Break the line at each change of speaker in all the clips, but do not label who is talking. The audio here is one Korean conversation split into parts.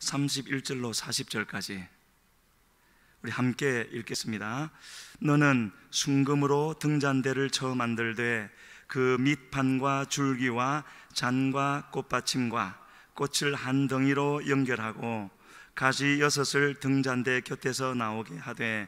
31절로 40절까지 우리 함께 읽겠습니다. 너는 순금으로 등잔대를 쳐 만들되 그 밑판과 줄기와 잔과 꽃받침과 꽃을 한 덩이로 연결하고 가지 6을 등잔대 곁에서 나오게 하되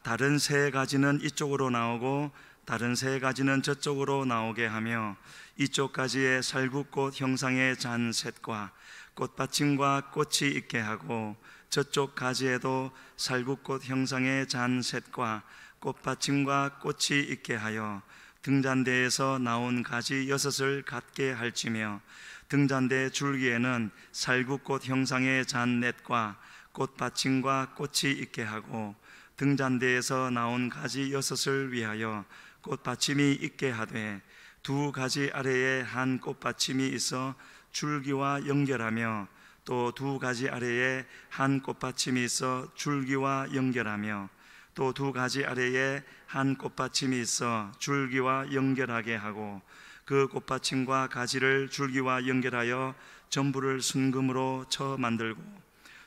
다른 3가지는 이쪽으로 나오고 다른 3가지는 저쪽으로 나오게 하며 이쪽 가지에 살구꽃 형상의 잔셋과 꽃받침과 꽃이 있게 하고 저쪽 가지에도 살구꽃 형상의 잔셋과 꽃받침과 꽃이 있게 하여 등잔대에서 나온 가지 6을 갖게 할지며 등잔대 줄기에는 살구꽃 형상의 잔넷과 꽃받침과 꽃이 있게 하고 등잔대에서 나온 가지 6을 위하여 꽃받침이 있게 하되 2가지 아래에 한 꽃받침이 있어 줄기와 연결하며 또 2가지 아래에 한 꽃받침이 있어 줄기와 연결하며 또 2가지 아래에 한 꽃받침이 있어 줄기와 연결하게 하고 그 꽃받침과 가지를 줄기와 연결하여 전부를 순금으로 쳐 만들고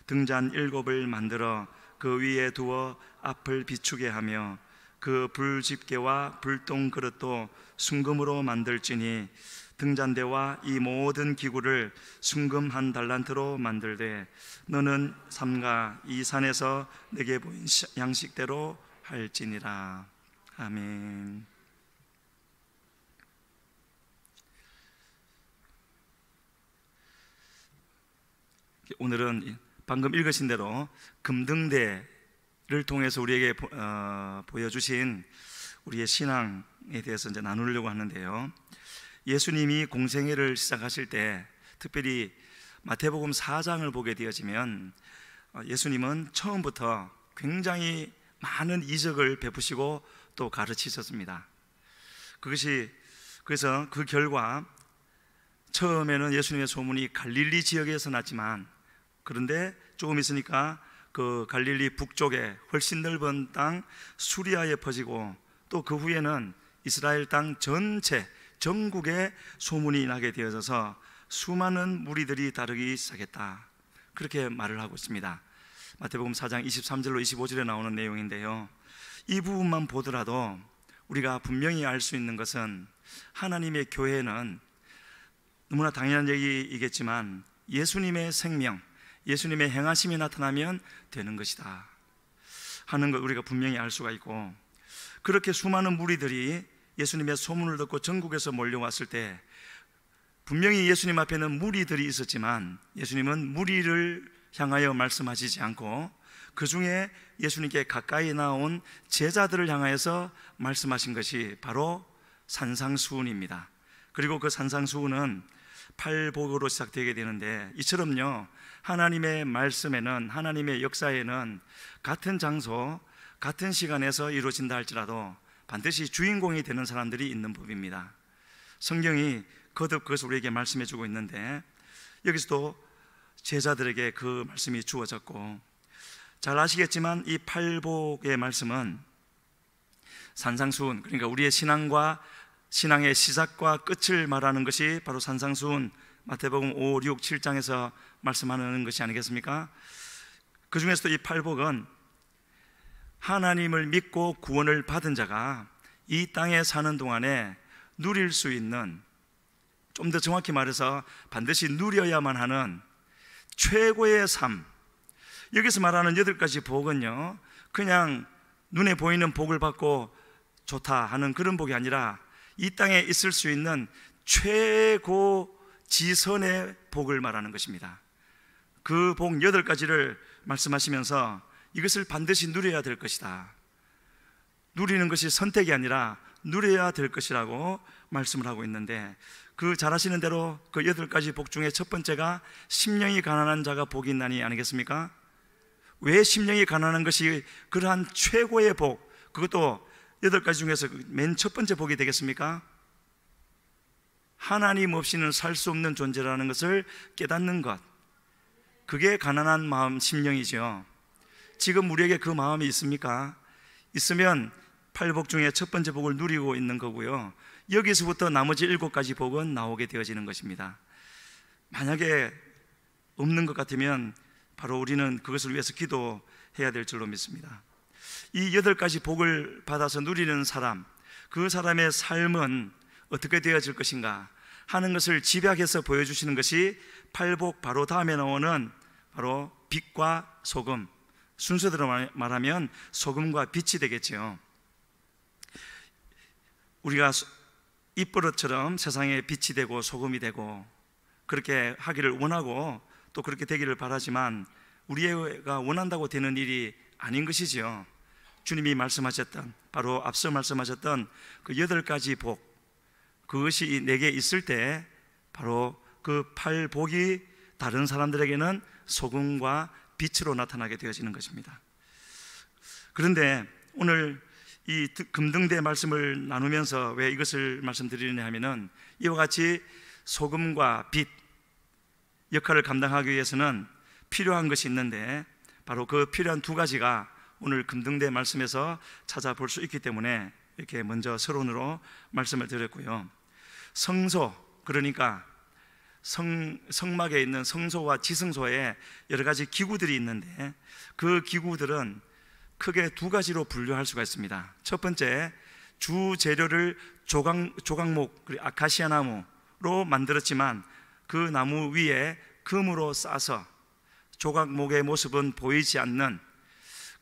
등잔 7을 만들어 그 위에 두어 앞을 비추게 하며 그 불집게와 불똥 그릇도 순금으로 만들지니 등잔대와 이 모든 기구를 순금 1달란트로 만들되 너는 삼가 이 산에서 내게 보인 양식대로 할지니라. 아멘. 오늘은 방금 읽으신 대로 금등대를 통해서 우리에게 보여주신 우리의 신앙에 대해서 이제 나누려고 하는데요. 예수님이 공생애를 시작하실 때 특별히 마태복음 4장을 보게 되어지면 예수님은 처음부터 굉장히 많은 이적을 베푸시고 또 가르치셨습니다. 그래서 그 결과 처음에는 예수님의 소문이 갈릴리 지역에서 났지만 그런데 조금 있으니까 그 갈릴리 북쪽에 훨씬 넓은 땅 수리아에 퍼지고 또 그 후에는 이스라엘 땅 전체 전국에 소문이 나게 되어져서 수많은 무리들이 따르기 시작했다, 그렇게 말을 하고 있습니다. 마태복음 4장 23절로 25절에 나오는 내용인데요, 이 부분만 보더라도 우리가 분명히 알 수 있는 것은 하나님의 교회는 너무나 당연한 얘기이겠지만 예수님의 생명, 예수님의 행하심이 나타나면 되는 것이다 하는 걸 우리가 분명히 알 수가 있고, 그렇게 수많은 무리들이 예수님의 소문을 듣고 전국에서 몰려왔을 때 분명히 예수님 앞에는 무리들이 있었지만 예수님은 무리를 향하여 말씀하시지 않고 그 중에 예수님께 가까이 나온 제자들을 향하여서 말씀하신 것이 바로 산상수훈입니다. 그리고 그 산상수훈은 팔복으로 시작되게 되는데, 이처럼요 하나님의 말씀에는, 하나님의 역사에는 같은 장소 같은 시간에서 이루어진다 할지라도 반드시 주인공이 되는 사람들이 있는 법입니다. 성경이 거듭 그것을 우리에게 말씀해 주고 있는데, 여기서도 제자들에게 그 말씀이 주어졌고, 잘 아시겠지만 이 팔복의 말씀은 산상수훈, 그러니까 우리의 신앙의 시작과 끝을 말하는 것이 바로 산상수훈, 마태복음 5, 6, 7장에서 말씀하는 것이 아니겠습니까? 그 중에서도 이 팔복은 하나님을 믿고 구원을 받은 자가 이 땅에 사는 동안에 누릴 수 있는, 좀 더 정확히 말해서 반드시 누려야만 하는 최고의 삶, 여기서 말하는 8가지 복은요 그냥 눈에 보이는 복을 받고 좋다 하는 그런 복이 아니라 이 땅에 있을 수 있는 최고 지선의 복을 말하는 것입니다. 그 복 8가지를 말씀하시면서 이것을 반드시 누려야 될 것이다, 누리는 것이 선택이 아니라 누려야 될 것이라고 말씀을 하고 있는데, 그 잘 아시는 대로 그 8가지 복 중에 첫 번째가 심령이 가난한 자가 복이 있나니 아니겠습니까? 왜 심령이 가난한 것이 그러한 최고의 복, 그것도 8가지 중에서 맨 첫 번째 복이 되겠습니까? 하나님 없이는 살 수 없는 존재라는 것을 깨닫는 것, 그게 가난한 마음, 심령이죠. 지금 우리에게 그 마음이 있습니까? 있으면 팔복 중에 첫 번째 복을 누리고 있는 거고요, 여기서부터 나머지 7가지 복은 나오게 되어지는 것입니다. 만약에 없는 것 같으면 바로 우리는 그것을 위해서 기도해야 될 줄로 믿습니다. 이 8가지 복을 받아서 누리는 사람, 그 사람의 삶은 어떻게 되어질 것인가 하는 것을 집약해서 보여주시는 것이 8복 바로 다음에 나오는 바로 빛과 소금, 순서대로 말하면 소금과 빛이 되겠죠. 우리가 입버릇처럼 세상에 빛이 되고 소금이 되고 그렇게 하기를 원하고 또 그렇게 되기를 바라지만 우리가 원한다고 되는 일이 아닌 것이지요. 주님이 말씀하셨던, 바로 앞서 말씀하셨던 그 8가지 복, 그것이 내게 있을 때 바로 그 8복이 다른 사람들에게는 소금과 빛으로 나타나게 되어지는 것입니다. 그런데 오늘 이 금등대 말씀을 나누면서 왜 이것을 말씀드리느냐 하면은 이와 같이 소금과 빛 역할을 감당하기 위해서는 필요한 것이 있는데 바로 그 필요한 2가지가 오늘 금등대 말씀에서 찾아볼 수 있기 때문에 이렇게 먼저 서론으로 말씀을 드렸고요. 성소, 그러니까 성막에 있는 성소와 지성소에 여러 가지 기구들이 있는데 그 기구들은 크게 2가지로 분류할 수가 있습니다. 첫 번째, 주 재료를 조각목, 아카시아 나무로 만들었지만 그 나무 위에 금으로 싸서 조각목의 모습은 보이지 않는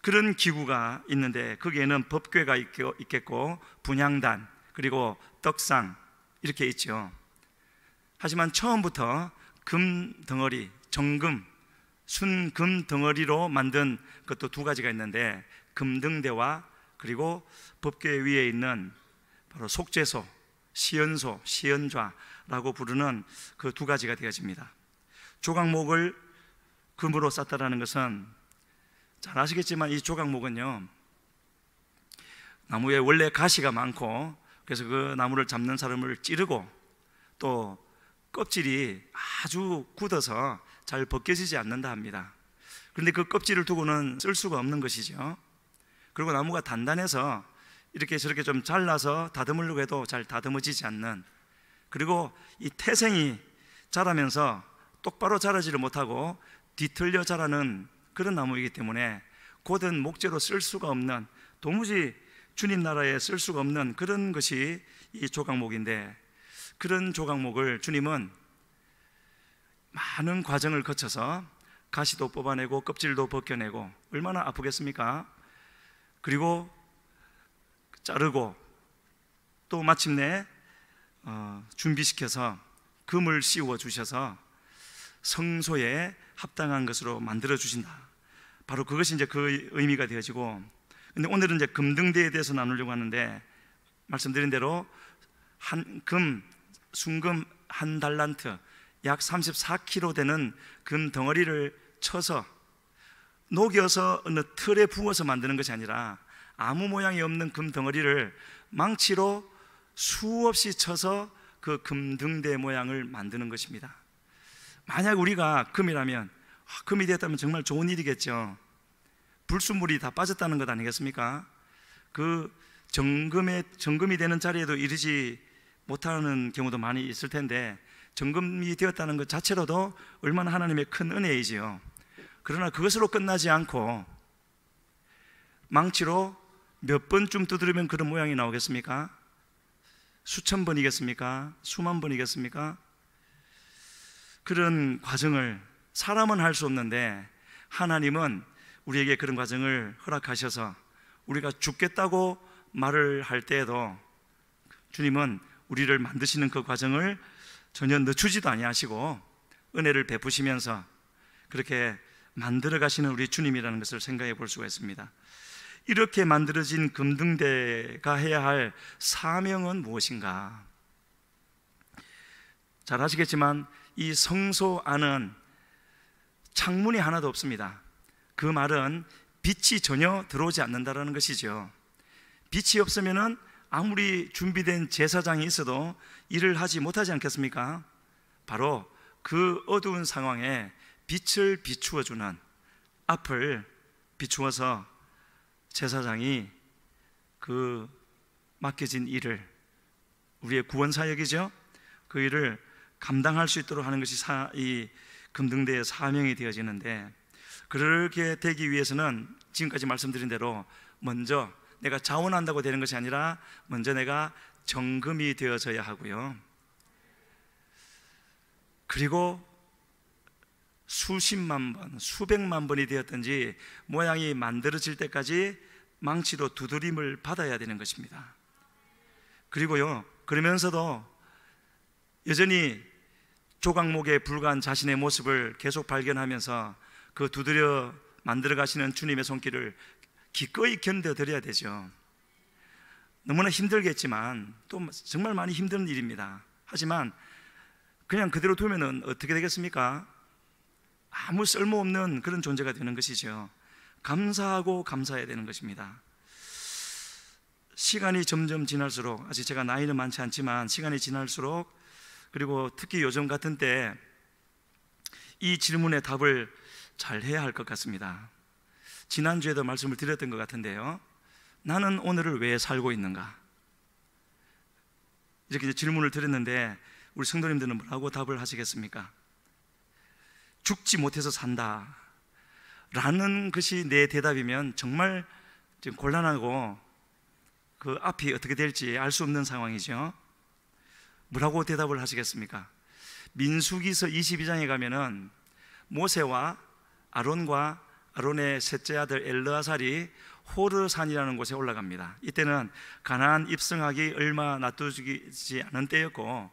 그런 기구가 있는데 거기에는 법궤가 있겠고 분향단 그리고 떡상 이렇게 있죠. 하지만 처음부터 금 덩어리, 정금, 순금 덩어리로 만든 것도 2가지가 있는데 금등대와 그리고 법궤 위에 있는 바로 속죄소, 시연소, 시연좌라고 부르는 그 2가지가 되어집니다. 조각목을 금으로 쌌다라는 것은 잘 아시겠지만 이 조각목은요, 나무에 원래 가시가 많고 그래서 그 나무를 잡는 사람을 찌르고 또 껍질이 아주 굳어서 잘 벗겨지지 않는다 합니다. 그런데 그 껍질을 두고는 쓸 수가 없는 것이죠. 그리고 나무가 단단해서 이렇게 저렇게 좀 잘라서 다듬으려고 해도 잘 다듬어지지 않는, 그리고 이 태생이 자라면서 똑바로 자라지를 못하고 뒤틀려 자라는 그런 나무이기 때문에 곧은 목재로 쓸 수가 없는, 도무지 주님 나라에 쓸 수가 없는 그런 것이 이 조각목인데, 그런 조각목을 주님은 많은 과정을 거쳐서 가시도 뽑아내고 껍질도 벗겨내고 얼마나 아프겠습니까? 그리고 자르고 또 마침내 준비시켜서 금을 씌워 주셔서 성소에 합당한 것으로 만들어 주신다. 바로 그것이 이제 그 의미가 되어지고, 근데 오늘은 이제 금등대에 대해서 나누려고 하는데, 말씀드린 대로 순금 한 달란트, 약 34kg 되는 금 덩어리를 쳐서 녹여서 어느 틀에 부어서 만드는 것이 아니라 아무 모양이 없는 금 덩어리를 망치로 수없이 쳐서 그 금등대 모양을 만드는 것입니다. 만약 우리가 금이라면, 금이 되었다면 정말 좋은 일이겠죠. 불순물이 다 빠졌다는 것 아니겠습니까? 그 정금이 되는 자리에도 이르지 못하는 경우도 많이 있을 텐데, 정금이 되었다는 것 자체로도 얼마나 하나님의 큰 은혜이지요. 그러나 그것으로 끝나지 않고 망치로 몇 번쯤 두드리면 그런 모양이 나오겠습니까? 수천 번이겠습니까? 수만 번이겠습니까? 그런 과정을 사람은 할 수 없는데 하나님은 우리에게 그런 과정을 허락하셔서 우리가 죽겠다고 말을 할 때에도 주님은 우리를 만드시는 그 과정을 전혀 늦추지도 아니하시고 은혜를 베푸시면서 그렇게 만들어 가시는 우리 주님이라는 것을 생각해 볼 수가 있습니다. 이렇게 만들어진 금등대가 해야 할 사명은 무엇인가? 잘 아시겠지만 이 성소 안은 창문이 하나도 없습니다. 그 말은 빛이 전혀 들어오지 않는다는 것이죠. 빛이 없으면은 아무리 준비된 제사장이 있어도 일을 하지 못하지 않겠습니까? 바로 그 어두운 상황에 빛을 비추어 주는, 앞을 비추어서 제사장이 그 맡겨진 일을, 우리의 구원 사역이죠, 그 일을 감당할 수 있도록 하는 것이 이 금등대의 사명이 되어지는데, 그렇게 되기 위해서는 지금까지 말씀드린 대로 먼저 내가 자원한다고 되는 것이 아니라 먼저 내가 정금이 되어져야 하고요. 그리고 수십만 번, 수백만 번이 되었든지 모양이 만들어질 때까지 망치로 두드림을 받아야 되는 것입니다. 그리고요, 그러면서도 여전히 조각목에 불과한 자신의 모습을 계속 발견하면서 그 두드려 만들어 가시는 주님의 손길을 기꺼이 견뎌드려야 되죠. 너무나 힘들겠지만 또 정말 많이 힘든 일입니다. 하지만 그냥 그대로 두면은 어떻게 되겠습니까? 아무 쓸모없는 그런 존재가 되는 것이죠. 감사하고 감사해야 되는 것입니다. 시간이 점점 지날수록, 아직 제가 나이는 많지 않지만 시간이 지날수록, 그리고 특히 요즘 같은 때 이 질문의 답을 잘 해야 할 것 같습니다. 지난주에도 말씀을 드렸던 것 같은데요, 나는 오늘을 왜 살고 있는가? 이렇게 질문을 드렸는데 우리 성도님들은 뭐라고 답을 하시겠습니까? 죽지 못해서 산다 라는 것이 내 대답이면 정말 지금 곤란하고 그 앞이 어떻게 될지 알 수 없는 상황이죠. 뭐라고 대답을 하시겠습니까? 민수기서 22장에 가면은 모세와 아론과 아론의 셋째 아들 엘르아살이 호르산이라는 곳에 올라갑니다. 이때는 가나안 입성하기 얼마 놔두지 않은 때였고,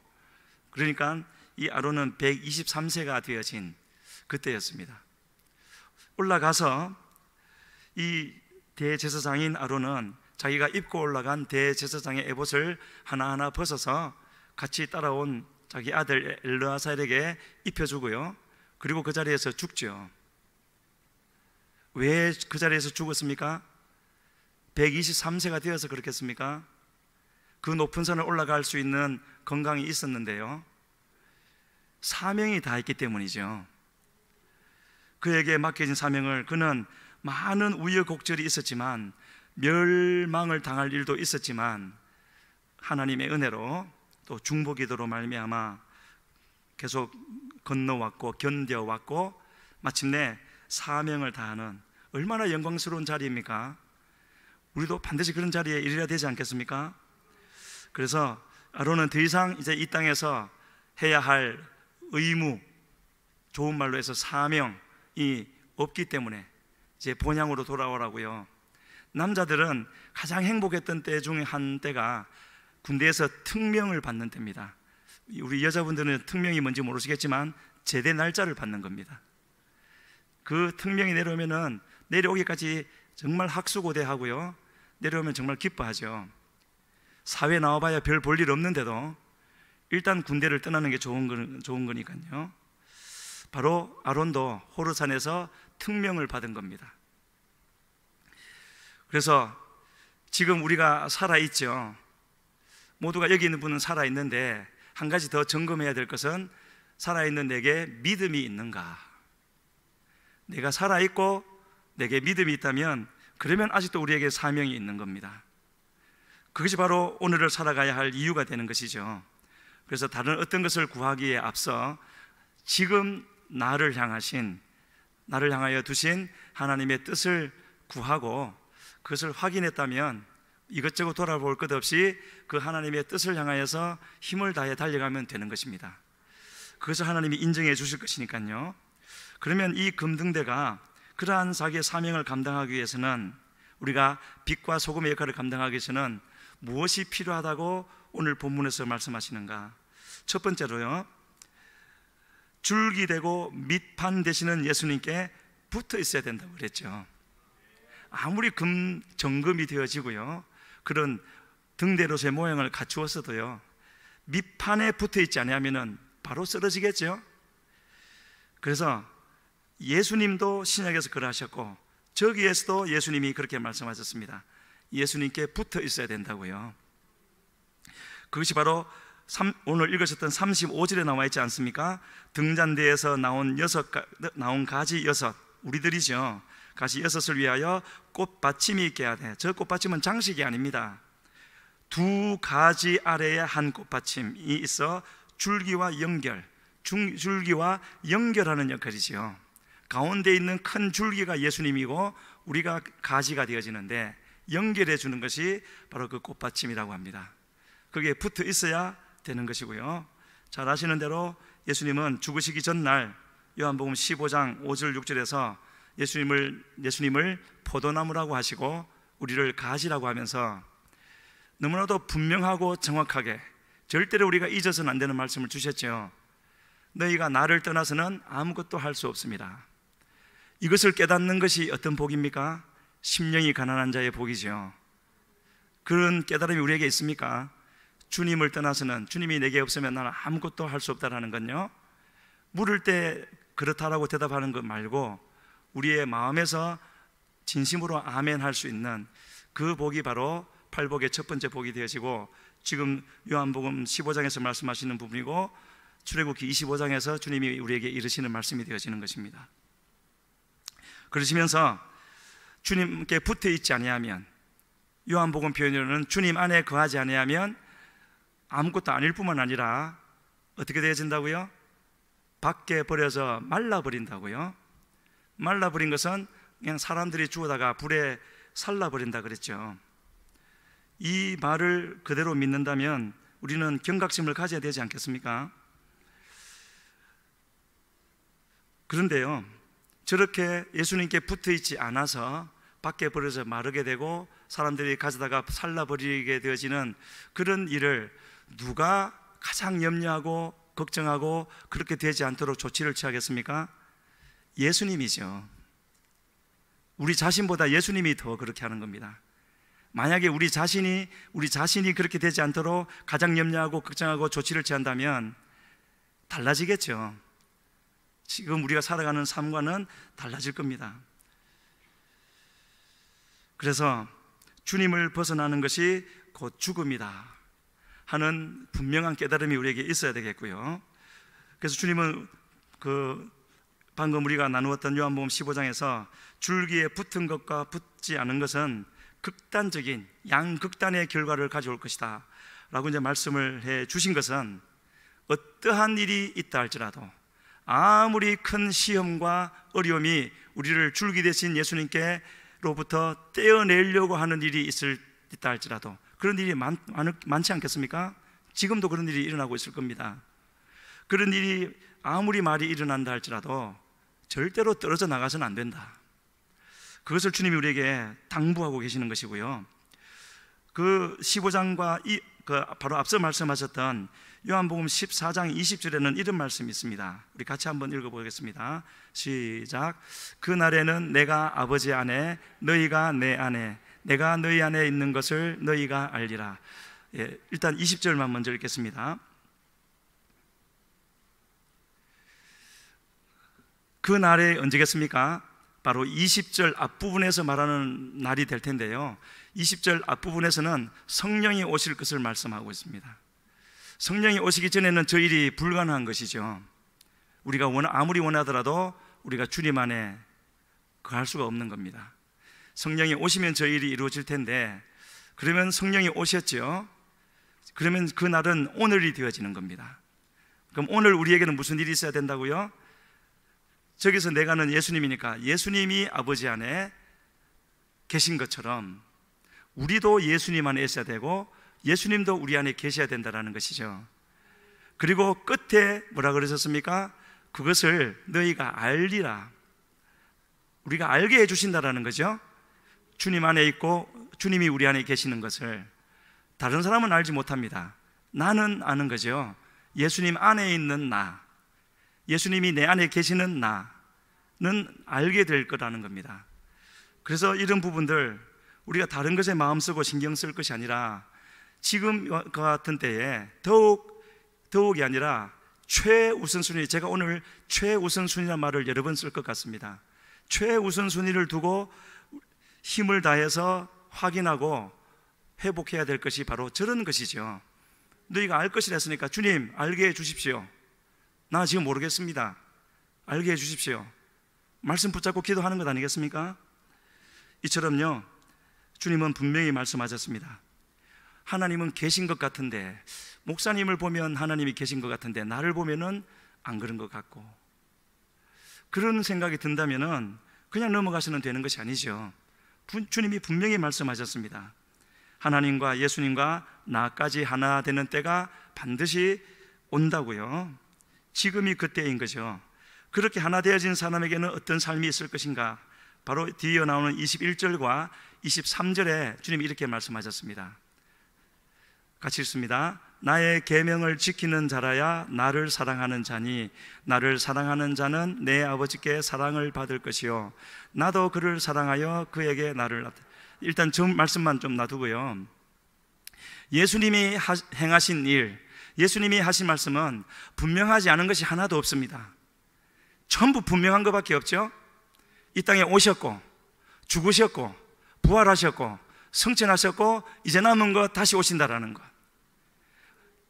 그러니까 이 아론은 123세가 되어진 그때였습니다. 올라가서 이 대제사장인 아론은 자기가 입고 올라간 대제사장의 에봇을 하나하나 벗어서 같이 따라온 자기 아들 엘르아살에게 입혀주고요, 그리고 그 자리에서 죽죠. 왜 그 자리에서 죽었습니까? 123세가 되어서 그렇겠습니까? 그 높은 산을 올라갈 수 있는 건강이 있었는데요, 사명이 다했기 때문이죠. 그에게 맡겨진 사명을, 그는 많은 우여곡절이 있었지만, 멸망을 당할 일도 있었지만 하나님의 은혜로 또 중보기도로 말미암아 계속 건너왔고 견뎌왔고 마침내 사명을 다하는, 얼마나 영광스러운 자리입니까? 우리도 반드시 그런 자리에 이르러야 되지 않겠습니까? 그래서 아론은 더 이상 이제 이 땅에서 해야 할 의무, 좋은 말로 해서 사명이 없기 때문에 이제 본향으로 돌아오라고요. 남자들은 가장 행복했던 때 중에 한 때가 군대에서 특명을 받는 때입니다. 우리 여자분들은 특명이 뭔지 모르시겠지만 제대 날짜를 받는 겁니다. 그 특명이 내려오면은 내려오기까지 정말 학수고대하고요, 내려오면 정말 기뻐하죠. 사회 나와봐야 별 볼 일 없는데도 일단 군대를 떠나는 게 좋은 거니까요. 바로 아론도 호르산에서 특명을 받은 겁니다. 그래서 지금 우리가 살아있죠. 모두가 여기 있는 분은 살아있는데 한 가지 더 점검해야 될 것은, 살아있는 내게 믿음이 있는가? 내가 살아있고 내게 믿음이 있다면 그러면 아직도 우리에게 사명이 있는 겁니다. 그것이 바로 오늘을 살아가야 할 이유가 되는 것이죠. 그래서 다른 어떤 것을 구하기에 앞서 지금 나를 향하여 두신 하나님의 뜻을 구하고 그것을 확인했다면 이것저것 돌아볼 것 없이 그 하나님의 뜻을 향하여서 힘을 다해 달려가면 되는 것입니다. 그것을 하나님이 인정해 주실 것이니까요. 그러면 이 금등대가 그러한 자기의 사명을 감당하기 위해서는, 우리가 빛과 소금의 역할을 감당하기 위해서는 무엇이 필요하다고 오늘 본문에서 말씀하시는가? 첫 번째로요, 줄기 되고 밑판 되시는 예수님께 붙어 있어야 된다고 그랬죠. 아무리 정금이 되어지고요, 그런 등대로서의 모양을 갖추었어도요, 밑판에 붙어 있지 않으면 바로 쓰러지겠죠. 그래서 예수님도 신약에서 그러하셨고 저기에서도 예수님이 그렇게 말씀하셨습니다. 예수님께 붙어 있어야 된다고요. 그것이 바로 오늘 읽으셨던 35절에 나와 있지 않습니까? 등잔대에서 나온 가지 6, 우리들이죠. 가지 6을 위하여 꽃받침이 있게 하되, 저 꽃받침은 장식이 아닙니다. 2 가지 아래에 한 꽃받침이 있어 줄기와 연결하는 역할이지요. 가운데 있는 큰 줄기가 예수님이고 우리가 가지가 되어지는데 연결해 주는 것이 바로 그 꽃받침이라고 합니다. 그게 붙어 있어야 되는 것이고요. 잘 아시는 대로 예수님은 죽으시기 전날 요한복음 15장 5절 6절에서 예수님을 포도나무라고 하시고 우리를 가지라고 하면서 너무나도 분명하고 정확하게 절대로 우리가 잊어서는 안 되는 말씀을 주셨죠. 너희가 나를 떠나서는 아무것도 할 수 없습니다. 이것을 깨닫는 것이 어떤 복입니까? 심령이 가난한 자의 복이죠. 그런 깨달음이 우리에게 있습니까? 주님을 떠나서는, 주님이 내게 없으면 나는 아무것도 할 수 없다라는 건요, 물을 때 그렇다라고 대답하는 것 말고 우리의 마음에서 진심으로 아멘 할 수 있는 그 복이 바로 팔복의 첫 번째 복이 되어지고, 지금 요한복음 15장에서 말씀하시는 부분이고 출애굽기 25장에서 주님이 우리에게 이르시는 말씀이 되어지는 것입니다. 그러시면서 주님께 붙어 있지 아니하면, 요한복음 표현으로는 주님 안에 거하지 아니하면 아무것도 아닐 뿐만 아니라 어떻게 되어진다고요? 밖에 버려져 말라버린다고요. 말라버린 것은 그냥 사람들이 주워다가 불에 살라버린다 그랬죠. 이 말을 그대로 믿는다면 우리는 경각심을 가져야 되지 않겠습니까? 그런데요, 저렇게 예수님께 붙어 있지 않아서 밖에 버려져 마르게 되고 사람들이 가져다가 살라버리게 되어지는 그런 일을 누가 가장 염려하고 걱정하고 그렇게 되지 않도록 조치를 취하겠습니까? 예수님이죠. 우리 자신보다 예수님이 더 그렇게 하는 겁니다. 만약에 우리 자신이 그렇게 되지 않도록 가장 염려하고 걱정하고 조치를 취한다면 달라지겠죠. 지금 우리가 살아가는 삶과는 달라질 겁니다. 그래서 주님을 벗어나는 것이 곧 죽음이다 하는 분명한 깨달음이 우리에게 있어야 되겠고요. 그래서 주님은 방금 우리가 나누었던 요한복음 15장에서 줄기에 붙은 것과 붙지 않은 것은 극단적인 양극단의 결과를 가져올 것이다 라고 이제 말씀을 해 주신 것은, 어떠한 일이 있다 할지라도, 아무리 큰 시험과 어려움이 우리를 줄기 되신 예수님께로부터 떼어내려고 하는 일이 있다 할지라도, 그런 일이 많지 않겠습니까? 지금도 그런 일이 일어나고 있을 겁니다. 그런 일이 아무리 말이 일어난다 할지라도 절대로 떨어져 나가서는 안 된다. 그것을 주님이 우리에게 당부하고 계시는 것이고요. 그 15장과 바로 앞서 말씀하셨던 요한복음 14장 20절에는 이런 말씀이 있습니다. 우리 같이 한번 읽어보겠습니다. 시작. 그날에는 내가 아버지 안에, 너희가 내 안에, 내가 너희 안에 있는 것을 너희가 알리라. 일단 20절만 먼저 읽겠습니다. 그 날이 언제겠습니까? 바로 20절 앞부분에서 말하는 날이 될 텐데요, 20절 앞부분에서는 성령이 오실 것을 말씀하고 있습니다. 성령이 오시기 전에는 저 일이 불가능한 것이죠. 우리가 아무리 원하더라도 우리가 주님 안에 거할 수가 없는 겁니다. 성령이 오시면 저 일이 이루어질 텐데, 그러면 성령이 오셨죠. 그러면 그 날은 오늘이 되어지는 겁니다. 그럼 오늘 우리에게는 무슨 일이 있어야 된다고요? 저기서 내가는 예수님이니까 예수님이 아버지 안에 계신 것처럼 우리도 예수님 안에 있어야 되고 예수님도 우리 안에 계셔야 된다는 것이죠. 그리고 끝에 뭐라 그러셨습니까? 그것을 너희가 알리라. 우리가 알게 해주신다라는 거죠. 주님 안에 있고 주님이 우리 안에 계시는 것을 다른 사람은 알지 못합니다. 나는 아는 거죠. 예수님 안에 있는 나, 예수님이 내 안에 계시는 나는 알게 될 거라는 겁니다. 그래서 이런 부분들 우리가 다른 것에 마음 쓰고 신경 쓸 것이 아니라 지금 같은 때에 더욱이 아니라 최우선순위, 제가 오늘 최우선순위라는 말을 여러 번 쓸 것 같습니다. 최우선순위를 두고 힘을 다해서 확인하고 회복해야 될 것이 바로 저런 것이죠. 너희가 알 것이라 했으니까 주님 알게 해 주십시오. 나 지금 모르겠습니다. 알게 해 주십시오. 말씀 붙잡고 기도하는 것 아니겠습니까? 이처럼요, 주님은 분명히 말씀하셨습니다. 하나님은 계신 것 같은데, 목사님을 보면 하나님이 계신 것 같은데 나를 보면은 안 그런 것 같고, 그런 생각이 든다면은 그냥 넘어가서는 되는 것이 아니죠. 주님이 분명히 말씀하셨습니다. 하나님과 예수님과 나까지 하나 되는 때가 반드시 온다고요. 지금이 그때인 거죠. 그렇게 하나 되어진 사람에게는 어떤 삶이 있을 것인가? 바로 뒤에 나오는 21절과 23절에 주님이 이렇게 말씀하셨습니다. 같이 읽습니다. 나의 계명을 지키는 자라야 나를 사랑하는 자니 나를 사랑하는 자는 내 아버지께 사랑을 받을 것이요 나도 그를 사랑하여 그에게 나를 나타내. 일단 저 말씀만 좀 놔두고요. 예수님이 행하신 일, 예수님이 하신 말씀은 분명하지 않은 것이 하나도 없습니다. 전부 분명한 것밖에 없죠. 이 땅에 오셨고 죽으셨고 부활하셨고 성천하셨고 이제 남은 것 다시 오신다라는 것,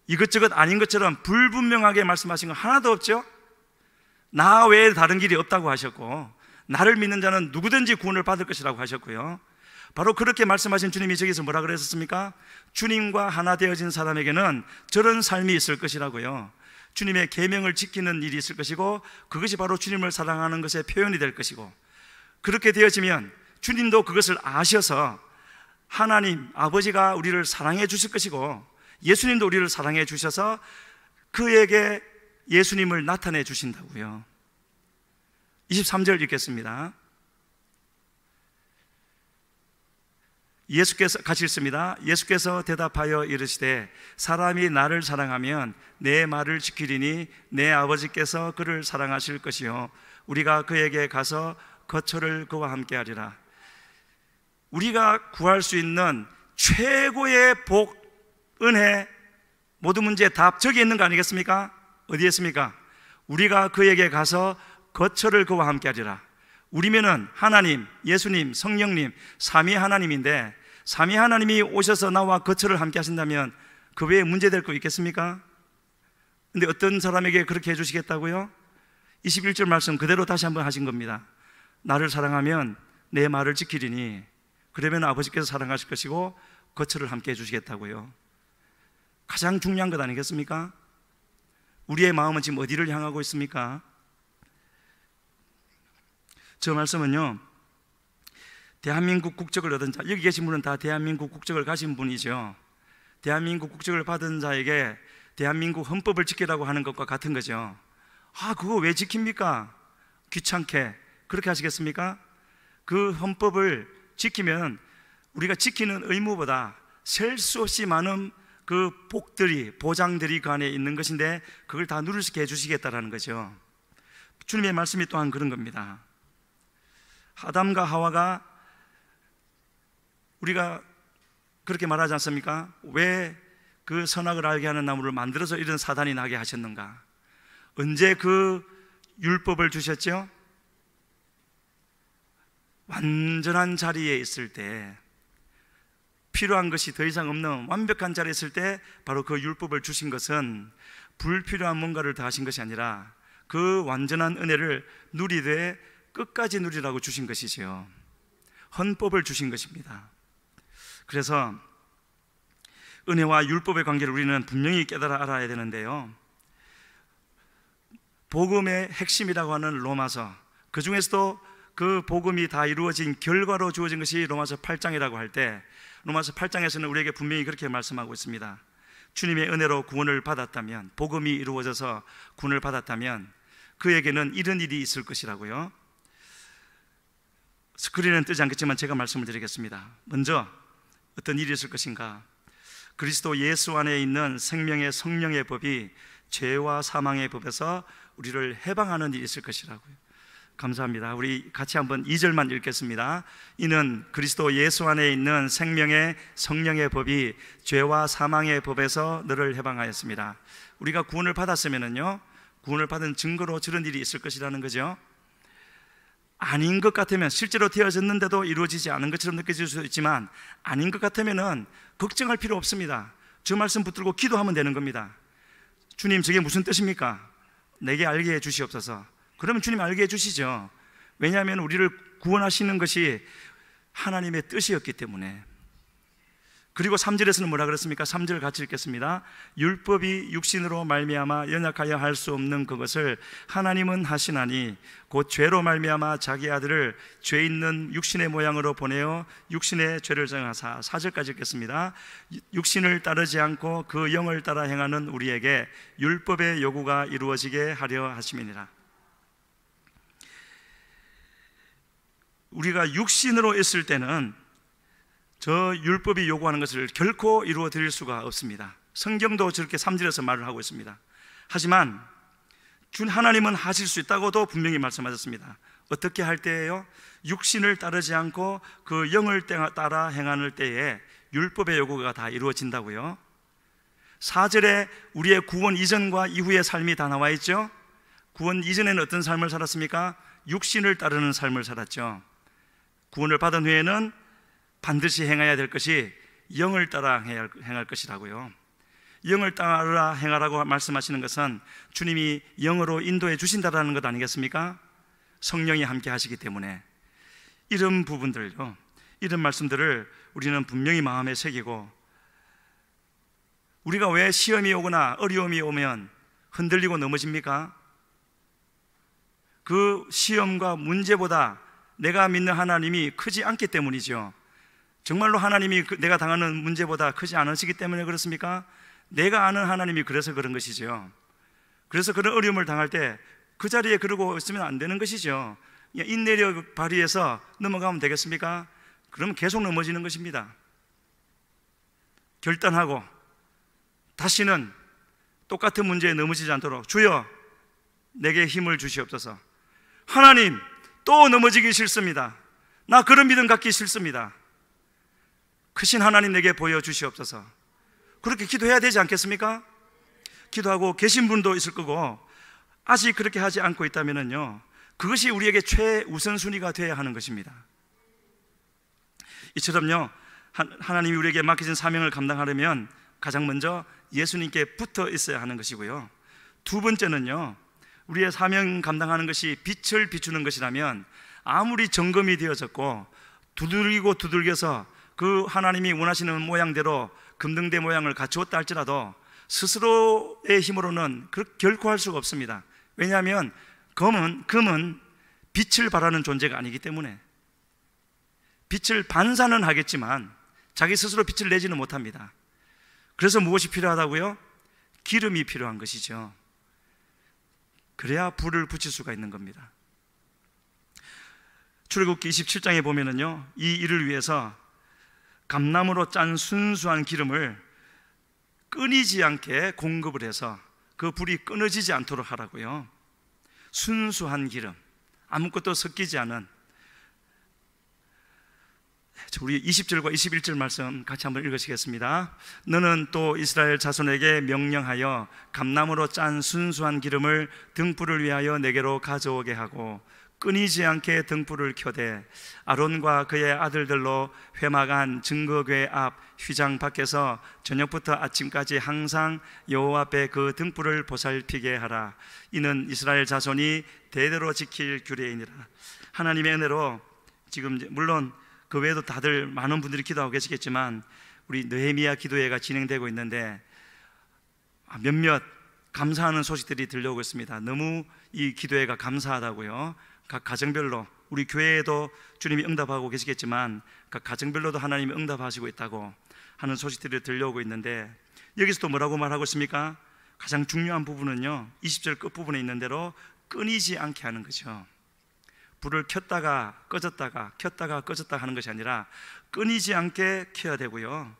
이것저것 아닌 것처럼 불분명하게 말씀하신 건 하나도 없죠. 나 외에 다른 길이 없다고 하셨고 나를 믿는 자는 누구든지 구원을 받을 것이라고 하셨고요. 바로 그렇게 말씀하신 주님이 저기서 뭐라 그랬었습니까? 주님과 하나 되어진 사람에게는 저런 삶이 있을 것이라고요. 주님의 계명을 지키는 일이 있을 것이고 그것이 바로 주님을 사랑하는 것의 표현이 될 것이고, 그렇게 되어지면 주님도 그것을 아셔서 하나님 아버지가 우리를 사랑해 주실 것이고 예수님도 우리를 사랑해 주셔서 그에게 예수님을 나타내 주신다고요. 23절 읽겠습니다. 예수께서 같이 읽습니다. 예수께서 대답하여 이르시되 사람이 나를 사랑하면 내 말을 지키리니 내 아버지께서 그를 사랑하실 것이요 우리가 그에게 가서 거처를 그와 함께 하리라. 우리가 구할 수 있는 최고의 복, 은혜, 모든 문제의 답 저기 있는 거 아니겠습니까? 어디에 있습니까? 우리가 그에게 가서 거처를 그와 함께 하리라. 우리면은 하나님, 예수님, 성령님 삼위 하나님인데 삼위 하나님이 오셔서 나와 거처를 함께 하신다면 그 외에 문제될 거 있겠습니까? 근데 어떤 사람에게 그렇게 해주시겠다고요? 21절 말씀 그대로 다시 한번 하신 겁니다. 나를 사랑하면 내 말을 지키리니 그러면 아버지께서 사랑하실 것이고 거처를 함께 해주시겠다고요. 가장 중요한 것 아니겠습니까? 우리의 마음은 지금 어디를 향하고 있습니까? 저 말씀은요, 대한민국 국적을 얻은 자, 여기 계신 분은 다 대한민국 국적을 가진 분이죠. 대한민국 국적을 받은 자에게 대한민국 헌법을 지키라고 하는 것과 같은 거죠. 아, 그거 왜 지킵니까? 귀찮게 그렇게 하시겠습니까? 그 헌법을 지키면 우리가 지키는 의무보다 셀 수 없이 많은 그 복들이, 보장들이 그 안에 있는 것인데 그걸 다 누릴 수 있게 해주시겠다라는 거죠. 주님의 말씀이 또한 그런 겁니다. 아담과 하와가 우리가 그렇게 말하지 않습니까? 왜 그 선악을 알게 하는 나무를 만들어서 이런 사단이 나게 하셨는가? 언제 그 율법을 주셨죠? 완전한 자리에 있을 때, 필요한 것이 더 이상 없는 완벽한 자리에 있을 때 바로 그 율법을 주신 것은 불필요한 뭔가를 더하신 것이 아니라 그 완전한 은혜를 누리되 끝까지 누리라고 주신 것이지요. 헌법을 주신 것입니다. 그래서 은혜와 율법의 관계를 우리는 분명히 깨달아 알아야 되는데요, 복음의 핵심이라고 하는 로마서, 그 중에서도 그 복음이 다 이루어진 결과로 주어진 것이 로마서 8장이라고 할 때, 로마서 8장에서는 우리에게 분명히 그렇게 말씀하고 있습니다. 주님의 은혜로 구원을 받았다면, 복음이 이루어져서 구원을 받았다면 그에게는 이런 일이 있을 것이라고요. 스크린은 뜨지 않겠지만 제가 말씀을 드리겠습니다. 먼저 어떤 일이 있을 것인가? 그리스도 예수 안에 있는 생명의 성령의 법이 죄와 사망의 법에서 우리를 해방하는 일이 있을 것이라고요. 감사합니다. 우리 같이 한번 2절만 읽겠습니다. 이는 그리스도 예수 안에 있는 생명의 성령의 법이 죄와 사망의 법에서 너를 해방하였습니다. 우리가 구원을 받았으면은요, 구원을 받은 증거로 저런 일이 있을 것이라는 거죠. 아닌 것 같으면, 실제로 되어졌는데도 이루어지지 않은 것처럼 느껴질 수도 있지만 아닌 것 같으면은 걱정할 필요 없습니다. 저 말씀 붙들고 기도하면 되는 겁니다. 주님, 저게 무슨 뜻입니까? 내게 알게 해 주시옵소서. 그러면 주님 알게 해주시죠. 왜냐하면 우리를 구원하시는 것이 하나님의 뜻이었기 때문에. 그리고 3절에서는 뭐라 그랬습니까? 3절 같이 읽겠습니다. 율법이 육신으로 말미암아 연약하여 할 수 없는 그것을 하나님은 하시나니 곧 죄로 말미암아 자기 아들을 죄 있는 육신의 모양으로 보내어 육신의 죄를 정하사. 4절까지 읽겠습니다. 육신을 따르지 않고 그 영을 따라 행하는 우리에게 율법의 요구가 이루어지게 하려 하심이니라. 우리가 육신으로 있을 때는 저 율법이 요구하는 것을 결코 이루어 드릴 수가 없습니다. 성경도 저렇게 3절에서 말을 하고 있습니다. 하지만 준 하나님은 하실 수 있다고도 분명히 말씀하셨습니다. 어떻게 할 때예요? 육신을 따르지 않고 그 영을 따라 행하는 때에 율법의 요구가 다 이루어진다고요. 4절에 우리의 구원 이전과 이후의 삶이 다 나와 있죠. 구원 이전에는 어떤 삶을 살았습니까? 육신을 따르는 삶을 살았죠. 구원을 받은 후에는 반드시 행해야 될 것이 영을 따라 행할 것이라고요. 영을 따라 행하라고 말씀하시는 것은 주님이 영으로 인도해 주신다라는 것 아니겠습니까? 성령이 함께 하시기 때문에 이런 부분들요, 이런 말씀들을 우리는 분명히 마음에 새기고, 우리가 왜 시험이 오거나 어려움이 오면 흔들리고 넘어집니까? 그 시험과 문제보다 내가 믿는 하나님이 크지 않기 때문이죠. 정말로 하나님이 내가 당하는 문제보다 크지 않으시기 때문에 그렇습니까? 내가 아는 하나님이 그래서 그런 것이죠. 그래서 그런 어려움을 당할 때 그 자리에 그러고 있으면 안 되는 것이죠. 인내력 발휘해서 넘어가면 되겠습니까? 그러면 계속 넘어지는 것입니다. 결단하고 다시는 똑같은 문제에 넘어지지 않도록 주여 내게 힘을 주시옵소서. 하나님 또 넘어지기 싫습니다. 나 그런 믿음 갖기 싫습니다. 크신 하나님 내게 보여주시옵소서. 그렇게 기도해야 되지 않겠습니까? 기도하고 계신 분도 있을 거고, 아직 그렇게 하지 않고 있다면요, 그것이 우리에게 최우선순위가 되어야 하는 것입니다. 이처럼요, 하나님이 우리에게 맡기신 사명을 감당하려면 가장 먼저 예수님께 붙어 있어야 하는 것이고요, 두 번째는요, 우리의 사명 감당하는 것이 빛을 비추는 것이라면 아무리 점검이 되어졌고 두들기고 두들겨서 그 하나님이 원하시는 모양대로 금등대 모양을 갖추었다 할지라도 스스로의 힘으로는 결코 할 수가 없습니다. 왜냐하면 금은 빛을 발하는 존재가 아니기 때문에. 빛을 반사는 하겠지만 자기 스스로 빛을 내지는 못합니다. 그래서 무엇이 필요하다고요? 기름이 필요한 것이죠. 그래야 불을 붙일 수가 있는 겁니다. 출애굽기 27장에 보면은요, 이 일을 위해서 감나무로 짠 순수한 기름을 끊이지 않게 공급을 해서 그 불이 끊어지지 않도록 하라고요. 순수한 기름, 아무것도 섞이지 않은. 우리 20절과 21절 말씀 같이 한번 읽으시겠습니다. 너는 또 이스라엘 자손에게 명령하여 감나무로 짠 순수한 기름을 등불을 위하여 내게로 가져오게 하고 끊이지 않게 등불을 켜되 아론과 그의 아들들로 회막안 증거궤 앞 휘장 밖에서 저녁부터 아침까지 항상 여호와 앞에 그 등불을 보살피게 하라. 이는 이스라엘 자손이 대대로 지킬 규례이니라. 하나님의 은혜로 지금 물론 그 외에도 다들 많은 분들이 기도하고 계시겠지만 우리 느헤미야 기도회가 진행되고 있는데 몇몇 감사하는 소식들이 들려오고 있습니다. 너무 이 기도회가 감사하다고요. 각 가정별로, 우리 교회에도 주님이 응답하고 계시겠지만 각 가정별로도 하나님이 응답하시고 있다고 하는 소식들이 들려오고 있는데, 여기서 또 뭐라고 말하고 있습니까? 가장 중요한 부분은요, 20절 끝부분에 있는 대로 끊이지 않게 하는 거죠. 불을 켰다가 꺼졌다가 켰다가 꺼졌다 하는 것이 아니라 끊이지 않게 켜야 되고요,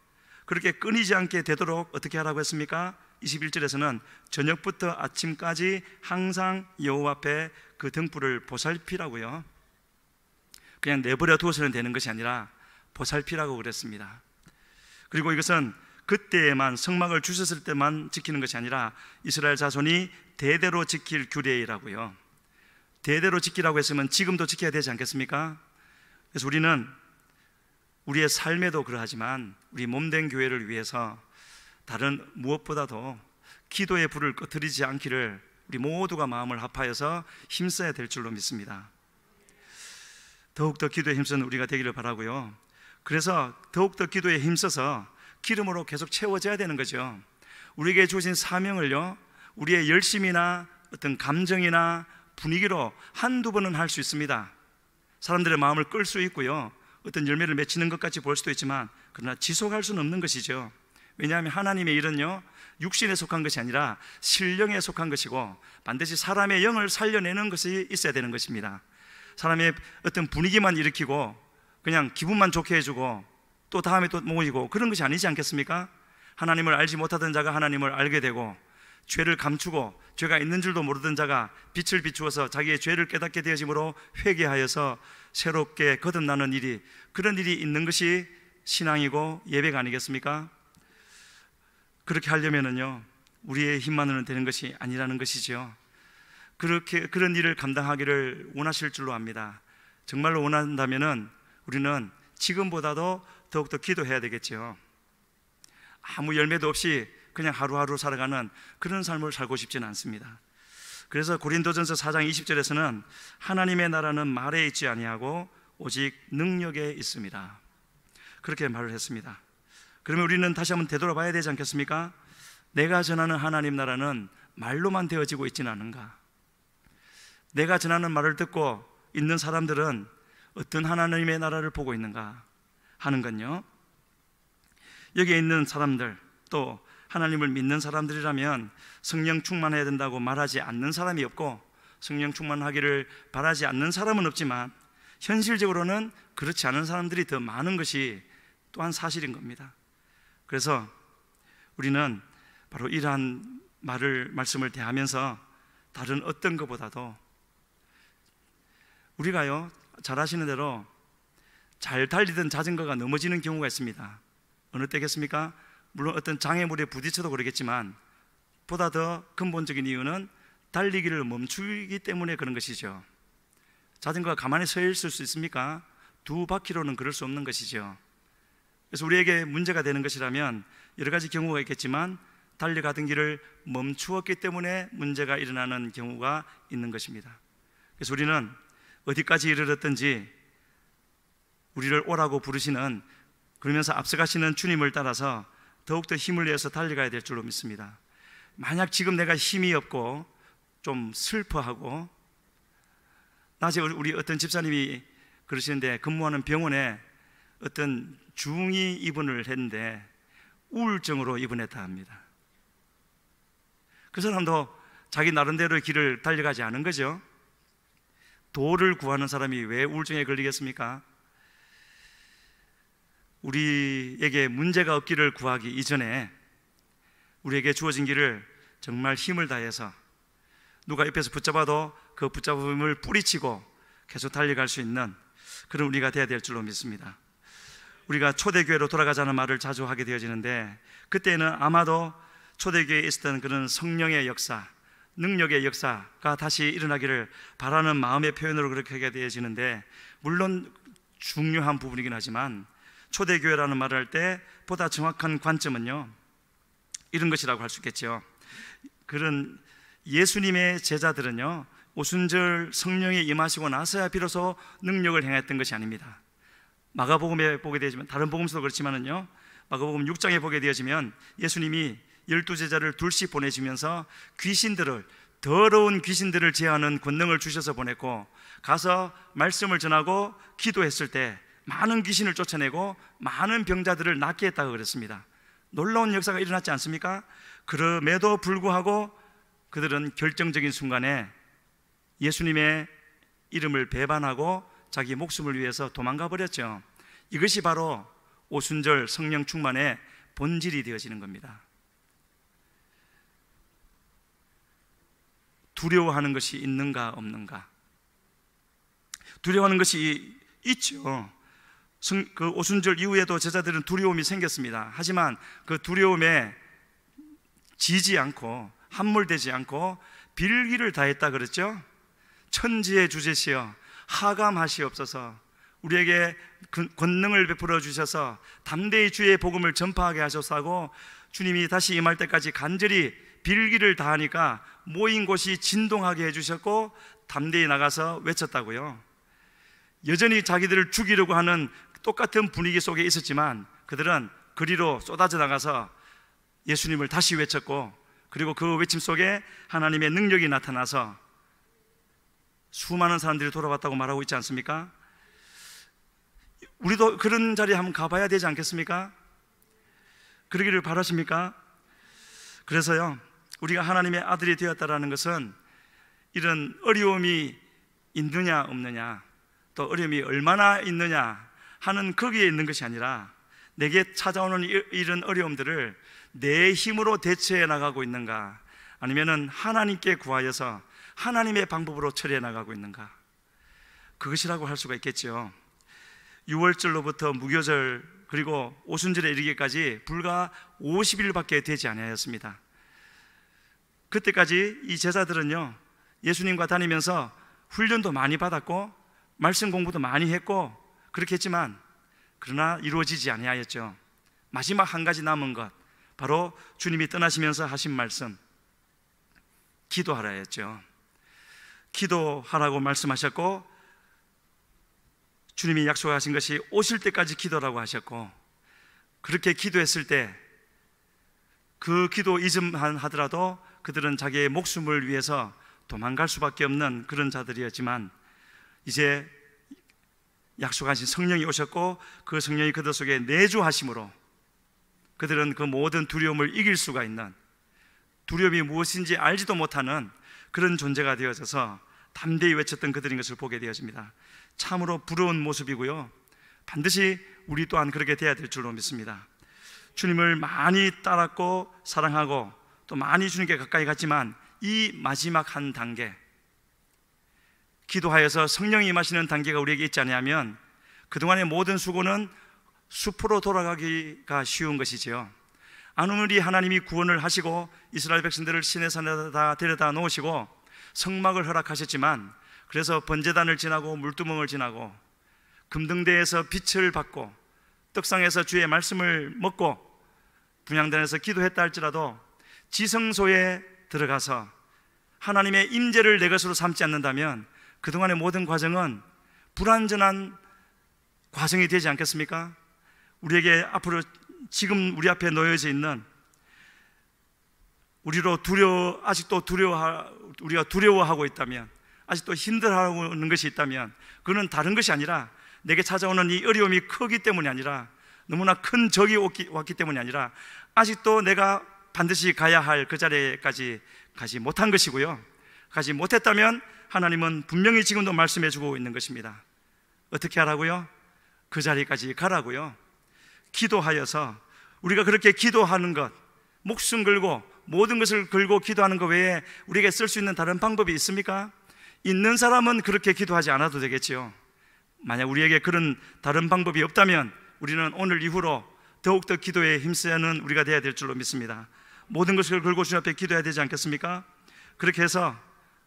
그렇게 끊이지 않게 되도록 어떻게 하라고 했습니까? 21절에서는 저녁부터 아침까지 항상 여호와 앞에 그 등불을 보살피라고요. 그냥 내버려 두어서는 되는 것이 아니라 보살피라고 그랬습니다. 그리고 이것은 그때에만, 성막을 주셨을 때만 지키는 것이 아니라 이스라엘 자손이 대대로 지킬 규례이라고요. 대대로 지키라고 했으면 지금도 지켜야 되지 않겠습니까? 그래서 우리는 우리의 삶에도 그러하지만 우리 몸된 교회를 위해서 다른 무엇보다도 기도의 불을 꺼뜨리지 않기를 우리 모두가 마음을 합하여서 힘써야 될 줄로 믿습니다. 더욱더 기도에 힘쓰는 우리가 되기를 바라고요. 그래서 더욱더 기도에 힘써서 기름으로 계속 채워져야 되는 거죠. 우리에게 주어진 사명을요, 우리의 열심이나 어떤 감정이나 분위기로 한두 번은 할 수 있습니다. 사람들의 마음을 끌 수 있고요, 어떤 열매를 맺히는 것 같이 볼 수도 있지만, 그러나 지속할 수는 없는 것이죠. 왜냐하면 하나님의 일은요, 육신에 속한 것이 아니라 신령에 속한 것이고, 반드시 사람의 영을 살려내는 것이 있어야 되는 것입니다. 사람의 어떤 분위기만 일으키고 그냥 기분만 좋게 해주고 또 다음에 또 모이고 그런 것이 아니지 않겠습니까? 하나님을 알지 못하던 자가 하나님을 알게 되고, 죄를 감추고 죄가 있는 줄도 모르던 자가 빛을 비추어서 자기의 죄를 깨닫게 되어짐으로 회개하여서 새롭게 거듭나는 일이, 그런 일이 있는 것이 신앙이고 예배가 아니겠습니까? 그렇게 하려면은요, 우리의 힘만으로는 되는 것이 아니라는 것이죠. 그런 일을 감당하기를 원하실 줄로 압니다. 정말로 원한다면은 우리는 지금보다도 더욱더 기도해야 되겠죠. 아무 열매도 없이 그냥 하루하루 살아가는 그런 삶을 살고 싶지는 않습니다. 그래서 고린도전서 4장 20절에서는 하나님의 나라는 말에 있지 아니하고 오직 능력에 있습니다, 그렇게 말을 했습니다. 그러면 우리는 다시 한번 되돌아봐야 되지 않겠습니까? 내가 전하는 하나님 나라는 말로만 되어지고 있지는 않은가? 내가 전하는 말을 듣고 있는 사람들은 어떤 하나님의 나라를 보고 있는가 하는 건요, 여기에 있는 사람들, 또 하나님을 믿는 사람들이라면 성령 충만해야 된다고 말하지 않는 사람이 없고, 성령 충만하기를 바라지 않는 사람은 없지만 현실적으로는 그렇지 않은 사람들이 더 많은 것이 또한 사실인 겁니다. 그래서 우리는 바로 이러한 말씀을 대하면서 다른 어떤 것보다도 우리가요, 잘 아시는 대로 잘 달리던 자전거가 넘어지는 경우가 있습니다. 어느 때겠습니까? 물론 어떤 장애물에 부딪혀도 그러겠지만 보다 더 근본적인 이유는 달리기를 멈추기 때문에 그런 것이죠. 자전거가 가만히 서 있을 수 있습니까? 두 바퀴로는 그럴 수 없는 것이죠. 그래서 우리에게 문제가 되는 것이라면 여러 가지 경우가 있겠지만 달려가던 길을 멈추었기 때문에 문제가 일어나는 경우가 있는 것입니다. 그래서 우리는 어디까지 이르렀든지 우리를 오라고 부르시는, 그러면서 앞서가시는 주님을 따라서 더욱더 힘을 내어서 달려가야 될 줄로 믿습니다. 만약 지금 내가 힘이 없고 좀 슬퍼하고, 낮에 우리 어떤 집사님이 그러시는데, 근무하는 병원에 어떤 중이 입원을 했는데 우울증으로 입원했다 합니다. 그 사람도 자기 나름대로의 길을 달려가지 않은 거죠. 도를 구하는 사람이 왜 우울증에 걸리겠습니까? 우리에게 문제가 없기를 구하기 이전에 우리에게 주어진 길을 정말 힘을 다해서, 누가 옆에서 붙잡아도 그 붙잡음을 뿌리치고 계속 달려갈 수 있는 그런 우리가 되어야 될 줄로 믿습니다. 우리가 초대교회로 돌아가자는 말을 자주 하게 되어지는데, 그때는 아마도 초대교회에 있었던 그런 성령의 역사, 능력의 역사가 다시 일어나기를 바라는 마음의 표현으로 그렇게 하게 되어지는데, 물론 중요한 부분이긴 하지만 초대교회라는 말을 할 때 보다 정확한 관점은요, 이런 것이라고 할 수 있겠죠. 그런 예수님의 제자들은요, 오순절 성령이 임하시고 나서야 비로소 능력을 행했던 것이 아닙니다. 마가복음에 보게 되지만, 다른 복음서도 그렇지만은요, 마가복음 6장에 보게 되어지면 예수님이 12제자를 둘씩 보내시면서 더러운 귀신들을 제하는 권능을 주셔서 보냈고, 가서 말씀을 전하고 기도했을 때 많은 귀신을 쫓아내고 많은 병자들을 낫게 했다고 그랬습니다. 놀라운 역사가 일어났지 않습니까? 그럼에도 불구하고 그들은 결정적인 순간에 예수님의 이름을 배반하고 자기 목숨을 위해서 도망가 버렸죠. 이것이 바로 오순절 성령 충만의 본질이 되어지는 겁니다. 두려워하는 것이 있는가 없는가? 두려워하는 것이 있죠. 그 오순절 이후에도 제자들은 두려움이 생겼습니다. 하지만 그 두려움에 지지 않고 함몰되지 않고 빌기를 다했다 그랬죠. 천지의 주제시여 하감하시옵소서, 우리에게 권능을 베풀어 주셔서 담대히 주의 복음을 전파하게 하소서 하고, 주님이 다시 임할 때까지 간절히 빌기를 다하니까 모인 곳이 진동하게 해주셨고 담대히 나가서 외쳤다고요. 여전히 자기들을 죽이려고 하는 똑같은 분위기 속에 있었지만 그들은 거리로 쏟아져 나가서 예수님을 다시 외쳤고, 그리고 그 외침 속에 하나님의 능력이 나타나서 수많은 사람들이 돌아왔다고 말하고 있지 않습니까? 우리도 그런 자리에 한번 가봐야 되지 않겠습니까? 그러기를 바라십니까? 그래서요, 우리가 하나님의 아들이 되었다라는 것은 이런 어려움이 있느냐 없느냐, 또 어려움이 얼마나 있느냐 하는 거기에 있는 것이 아니라, 내게 찾아오는 이런 어려움들을 내 힘으로 대처해 나가고 있는가, 아니면은 하나님께 구하여서 하나님의 방법으로 처리해 나가고 있는가, 그것이라고 할 수가 있겠죠. 6월절로부터 무교절 그리고 오순절에 이르기까지 불과 50일밖에 되지 아니하였습니다. 그때까지 이 제자들은요, 예수님과 다니면서 훈련도 많이 받았고 말씀 공부도 많이 했고 그렇게 했지만, 그러나 이루어지지 아니하였죠. 마지막 한 가지 남은 것, 바로 주님이 떠나시면서 하신 말씀, 기도하라 했죠. 기도하라고 말씀하셨고, 주님이 약속하신 것이 오실 때까지 기도라고 하셨고, 그렇게 기도했을 때 그 기도 이즘만 하더라도 그들은 자기의 목숨을 위해서 도망갈 수밖에 없는 그런 자들이었지만, 이제 약속하신 성령이 오셨고 그 성령이 그들 속에 내주하심으로 그들은 그 모든 두려움을 이길 수가 있는, 두려움이 무엇인지 알지도 못하는 그런 존재가 되어져서 담대히 외쳤던 그들인 것을 보게 되어집니다. 참으로 부러운 모습이고요, 반드시 우리 또한 그렇게 되어야 될 줄로 믿습니다. 주님을 많이 따랐고 사랑하고 또 많이 주님께 가까이 갔지만, 이 마지막 한 단계, 기도하여서 성령이 임하시는 단계가 우리에게 있지 않냐면, 그동안의 모든 수고는 숲으로 돌아가기가 쉬운 것이지요. 아무리 하나님이 구원을 하시고 이스라엘 백성들을 시내 산에다 데려다 놓으시고 성막을 허락하셨지만, 그래서 번제단을 지나고 물두멍을 지나고 금등대에서 빛을 받고 떡상에서 주의 말씀을 먹고 분향단에서 기도했다 할지라도, 지성소에 들어가서 하나님의 임재를 내 것으로 삼지 않는다면 그동안의 모든 과정은 불완전한 과정이 되지 않겠습니까? 우리에게 앞으로 지금 우리 앞에 놓여져 있는, 아직도 우리가 두려워하고 있다면, 아직도 힘들어하는 것이 있다면, 그거는 다른 것이 아니라, 내게 찾아오는 이 어려움이 크기 때문이 아니라, 너무나 큰 적이 왔기 때문이 아니라, 아직도 내가 반드시 가야 할 그 자리에까지 가지 못한 것이고요, 가지 못했다면 하나님은 분명히 지금도 말씀해 주고 있는 것입니다. 어떻게 하라고요? 그 자리까지 가라고요. 기도하여서, 우리가 그렇게 기도하는 것, 목숨 걸고 모든 것을 걸고 기도하는 것 외에 우리에게 쓸 수 있는 다른 방법이 있습니까? 있는 사람은 그렇게 기도하지 않아도 되겠지요. 만약 우리에게 그런 다른 방법이 없다면 우리는 오늘 이후로 더욱더 기도에 힘쓰는 우리가 되어야 될 줄로 믿습니다. 모든 것을 걸고 주님 앞에 기도해야 되지 않겠습니까? 그렇게 해서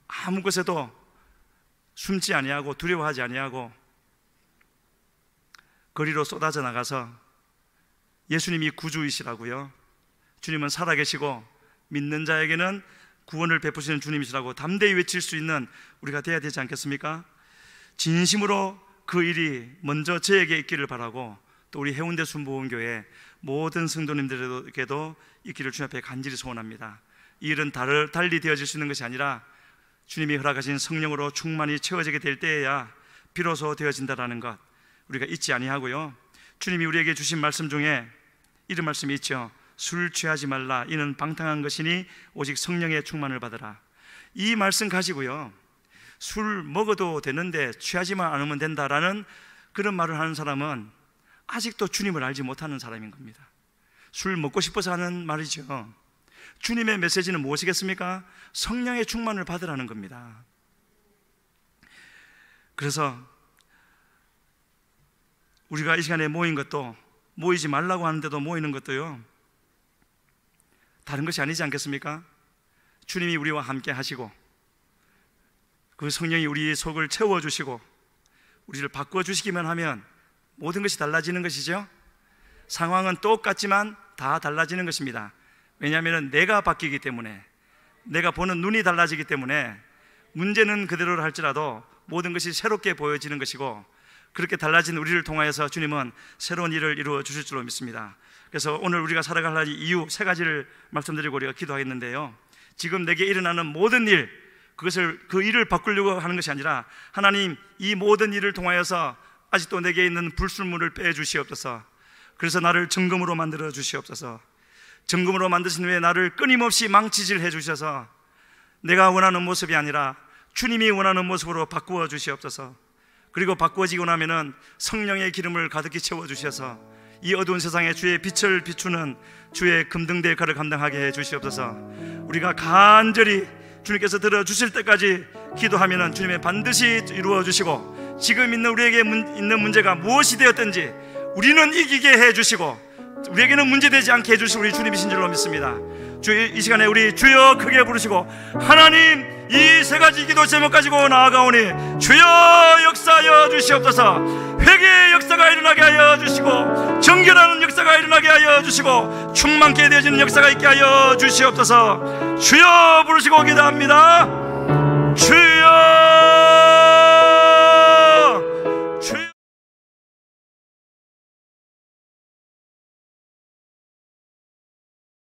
아무 것에도 숨지 아니하고 두려워하지 아니하고 거리로 쏟아져 나가서, 예수님이 구주이시라고요, 주님은 살아계시고 믿는 자에게는 구원을 베푸시는 주님이시라고 담대히 외칠 수 있는 우리가 되어야 되지 않겠습니까? 진심으로 그 일이 먼저 저에게 있기를 바라고, 또 우리 해운대 순복음교회 모든 성도님들에게도 있기를 주님 앞에 간절히 소원합니다. 이 일은 달리 되어질 수 있는 것이 아니라 주님이 허락하신 성령으로 충만히 채워지게 될 때에야 비로소 되어진다라는 것 우리가 잊지 아니하고요, 주님이 우리에게 주신 말씀 중에 이런 말씀이 있죠. 술 취하지 말라, 이는 방탕한 것이니 오직 성령의 충만을 받으라. 이 말씀 가지고요, 술 먹어도 되는데 취하지만 않으면 된다라는 그런 말을 하는 사람은 아직도 주님을 알지 못하는 사람인 겁니다. 술 먹고 싶어서 하는 말이죠. 주님의 메시지는 무엇이겠습니까? 성령의 충만을 받으라는 겁니다. 그래서 우리가 이 시간에 모인 것도, 모이지 말라고 하는데도 모이는 것도요, 다른 것이 아니지 않겠습니까? 주님이 우리와 함께 하시고 그 성령이 우리 속을 채워주시고 우리를 바꿔주시기만 하면 모든 것이 달라지는 것이죠. 상황은 똑같지만 다 달라지는 것입니다. 왜냐하면 내가 바뀌기 때문에, 내가 보는 눈이 달라지기 때문에 문제는 그대로를 할지라도 모든 것이 새롭게 보여지는 것이고, 그렇게 달라진 우리를 통하여서 주님은 새로운 일을 이루어 주실 줄로 믿습니다. 그래서 오늘 우리가 살아갈 이유 세 가지를 말씀드리고 우리가 기도하겠는데요, 지금 내게 일어나는 모든 일, 그 일을 바꾸려고 하는 것이 아니라 하나님, 이 모든 일을 통하여서 아직도 내게 있는 불순물을 빼주시옵소서. 그래서 나를 정금으로 만들어 주시옵소서. 정금으로 만드신 후에 나를 끊임없이 망치질해 주셔서 내가 원하는 모습이 아니라 주님이 원하는 모습으로 바꾸어 주시옵소서. 그리고 바꾸어지고 나면은 성령의 기름을 가득히 채워 주셔서 이 어두운 세상에 주의 빛을 비추는 주의 금등대 역할을 감당하게 해 주시옵소서. 우리가 간절히 주님께서 들어주실 때까지 기도하면은 주님의 반드시 이루어 주시고, 지금 있는 우리에게 있는 문제가 무엇이 되었든지 우리는 이기게 해 주시고 우리에게는 문제되지 않게 해주실 우리 주님이신 줄로 믿습니다. 이 시간에 우리 주여 크게 부르시고, 하나님, 이 세 가지 기도 제목 가지고 나아가오니 주여 역사하여 주시옵소서. 회개의 역사가 일어나게 하여 주시고, 정결하는 역사가 일어나게 하여 주시고, 충만케 되어지는 역사가 있게 하여 주시옵소서. 주여 부르시고 기도합니다. 주여.